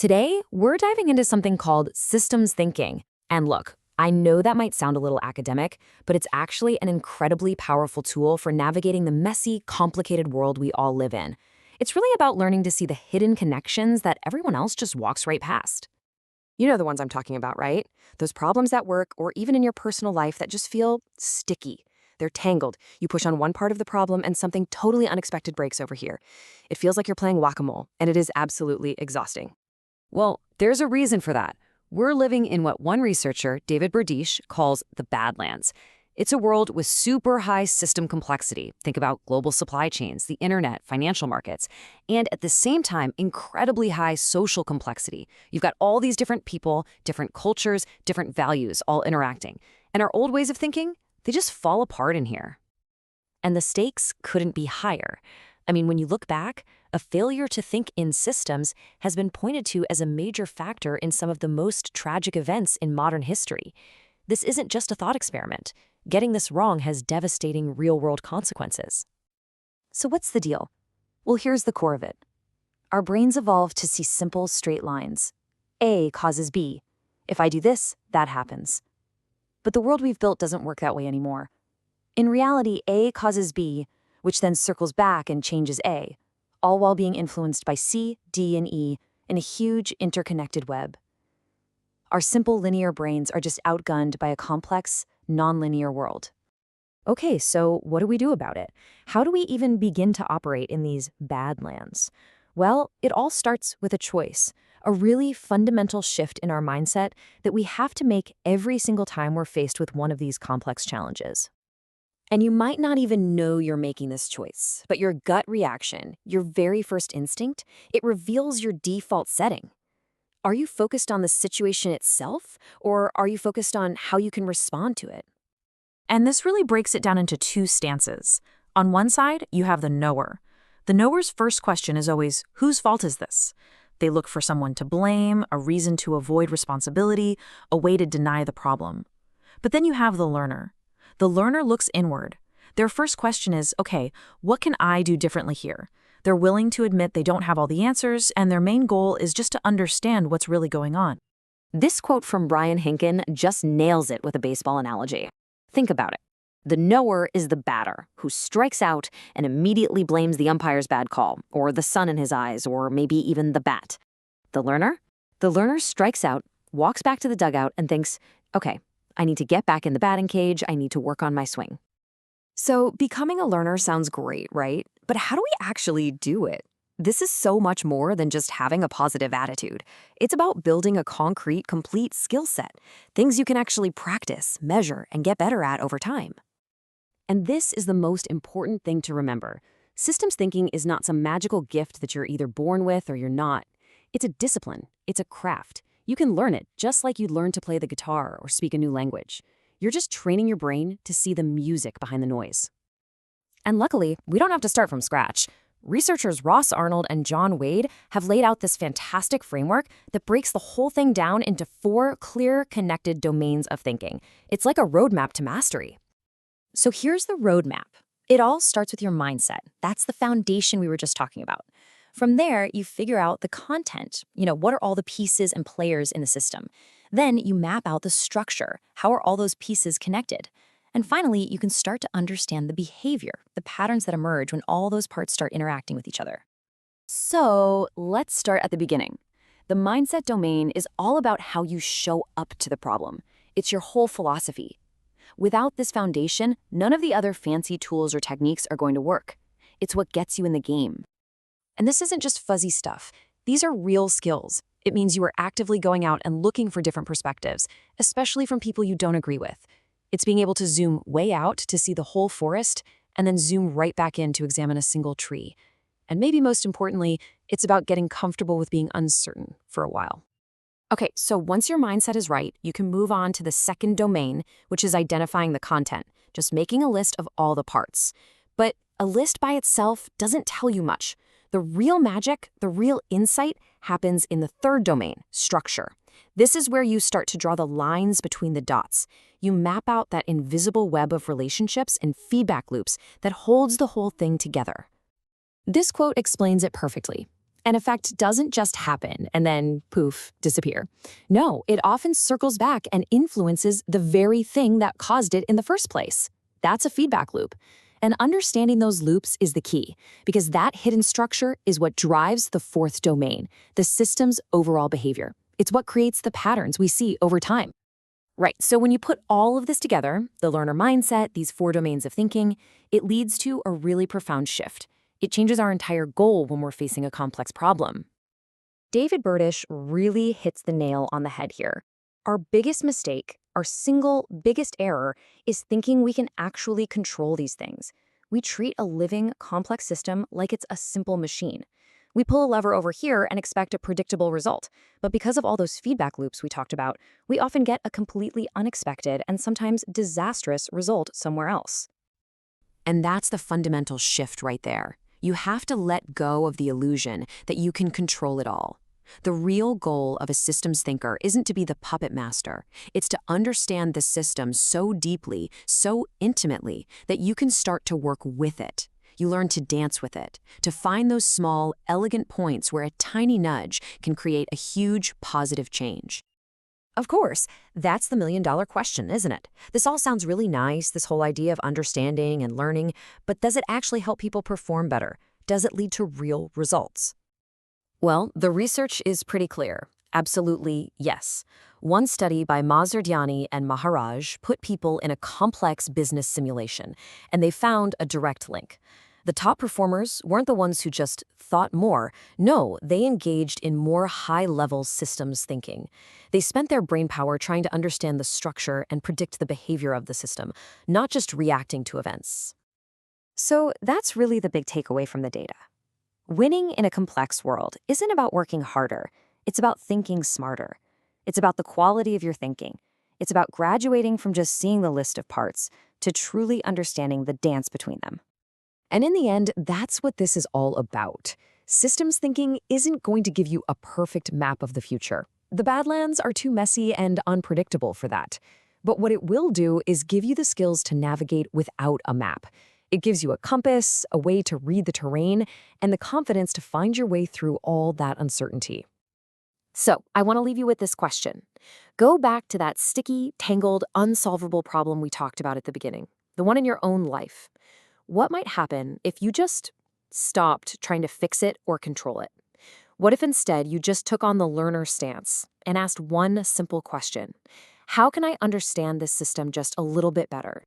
Today, we're diving into something called systems thinking. And look, I know that might sound a little academic, but it's actually an incredibly powerful tool for navigating the messy, complicated world we all live in. It's really about learning to see the hidden connections that everyone else just walks right past. You know the ones I'm talking about, right? Those problems at work or even in your personal life that just feel sticky. They're tangled. You push on one part of the problem and something totally unexpected breaks over here. It feels like you're playing whack-a-mole, and it is absolutely exhausting. Well, there's a reason for that. We're living in what one researcher, David Burdish, calls the Badlands. It's a world with super high system complexity. Think about global supply chains, the internet, financial markets, and at the same time, incredibly high social complexity. You've got all these different people, different cultures, different values all interacting. And our old ways of thinking, they just fall apart in here. And the stakes couldn't be higher. I mean, when you look back, a failure to think in systems has been pointed to as a major factor in some of the most tragic events in modern history. This isn't just a thought experiment. Getting this wrong has devastating real-world consequences. So what's the deal? Well, here's the core of it. Our brains evolved to see simple, straight lines. A causes B. If I do this, that happens. But the world we've built doesn't work that way anymore. In reality, A causes B, which then circles back and changes A, all while being influenced by C, D, and E in a huge interconnected web. Our simple linear brains are just outgunned by a complex, nonlinear world. Okay, so what do we do about it? How do we even begin to operate in these badlands? Well, it all starts with a choice, a really fundamental shift in our mindset that we have to make every single time we're faced with one of these complex challenges. And you might not even know you're making this choice, but your gut reaction, your very first instinct, it reveals your default setting. Are you focused on the situation itself, or are you focused on how you can respond to it? And this really breaks it down into two stances. On one side, you have the knower. The knower's first question is always, whose fault is this? They look for someone to blame, a reason to avoid responsibility, a way to deny the problem. But then you have the learner. The learner looks inward. Their first question is, okay, what can I do differently here? They're willing to admit they don't have all the answers, and their main goal is just to understand what's really going on. This quote from Brian Hinken just nails it with a baseball analogy. Think about it. The knower is the batter who strikes out and immediately blames the umpire's bad call, or the sun in his eyes, or maybe even the bat. The learner? The learner strikes out, walks back to the dugout, and thinks, okay, I need to get back in the batting cage, I need to work on my swing. So becoming a learner sounds great, right? But how do we actually do it? This is so much more than just having a positive attitude. It's about building a concrete, complete skill set, things you can actually practice, measure, and get better at over time. And this is the most important thing to remember. Systems thinking is not some magical gift that you're either born with or you're not. It's a discipline. It's a craft. You can learn it just like you'd learn to play the guitar or speak a new language. You're just training your brain to see the music behind the noise. And luckily, we don't have to start from scratch. Researchers Ross Arnold and John Wade have laid out this fantastic framework that breaks the whole thing down into 4 clear, connected domains of thinking. It's like a roadmap to mastery. So here's the roadmap. It all starts with your mindset. That's the foundation we were just talking about. From there, you figure out the content. What are all the pieces and players in the system? Then you map out the structure. How are all those pieces connected? And finally, you can start to understand the behavior, the patterns that emerge when all those parts start interacting with each other. So let's start at the beginning. The mindset domain is all about how you show up to the problem. It's your whole philosophy. Without this foundation, none of the other fancy tools or techniques are going to work. It's what gets you in the game. And this isn't just fuzzy stuff. These are real skills. It means you are actively going out and looking for different perspectives, especially from people you don't agree with. It's being able to zoom way out to see the whole forest and then zoom right back in to examine a single tree. And maybe most importantly, it's about getting comfortable with being uncertain for a while. Okay, so once your mindset is right, you can move on to the second domain, which is identifying the content, just making a list of all the parts. But a list by itself doesn't tell you much. The real magic, the real insight happens in the third domain, structure. This is where you start to draw the lines between the dots. You map out that invisible web of relationships and feedback loops that holds the whole thing together. This quote explains it perfectly. An effect doesn't just happen and then, poof, disappear. No, it often circles back and influences the very thing that caused it in the first place. That's a feedback loop. And understanding those loops is the key, because that hidden structure is what drives the fourth domain, the system's overall behavior. It's what creates the patterns we see over time. Right, so when you put all of this together, the learner mindset, these four domains of thinking, it leads to a really profound shift. It changes our entire goal when we're facing a complex problem. David Burdish really hits the nail on the head here. Our biggest mistake, our single biggest error, is thinking we can actually control these things. We treat a living, complex system like it's a simple machine. We pull a lever over here and expect a predictable result, but because of all those feedback loops we talked about, we often get a completely unexpected and sometimes disastrous result somewhere else. And that's the fundamental shift right there. You have to let go of the illusion that you can control it all. The real goal of a systems thinker isn't to be the puppet master. It's to understand the system so deeply, so intimately, that you can start to work with it. You learn to dance with it, to find those small, elegant points where a tiny nudge can create a huge positive change. Of course, that's the million-dollar question, isn't it? This all sounds really nice, this whole idea of understanding and learning, but does it actually help people perform better? Does it lead to real results? Well, the research is pretty clear. Absolutely, yes. One study by Mazardiani and Maharaj put people in a complex business simulation, and they found a direct link. The top performers weren't the ones who just thought more. No, they engaged in more high-level systems thinking. They spent their brainpower trying to understand the structure and predict the behavior of the system, not just reacting to events. So that's really the big takeaway from the data. Winning in a complex world isn't about working harder. It's about thinking smarter. It's about the quality of your thinking. It's about graduating from just seeing the list of parts to truly understanding the dance between them. And in the end, that's what this is all about. Systems thinking isn't going to give you a perfect map of the future. The Badlands are too messy and unpredictable for that. But what it will do is give you the skills to navigate without a map. It gives you a compass, a way to read the terrain, and the confidence to find your way through all that uncertainty. So, I want to leave you with this question. Go back to that sticky, tangled, unsolvable problem we talked about at the beginning, the one in your own life. What might happen if you just stopped trying to fix it or control it? What if instead you just took on the learner stance and asked one simple question? How can I understand this system just a little bit better?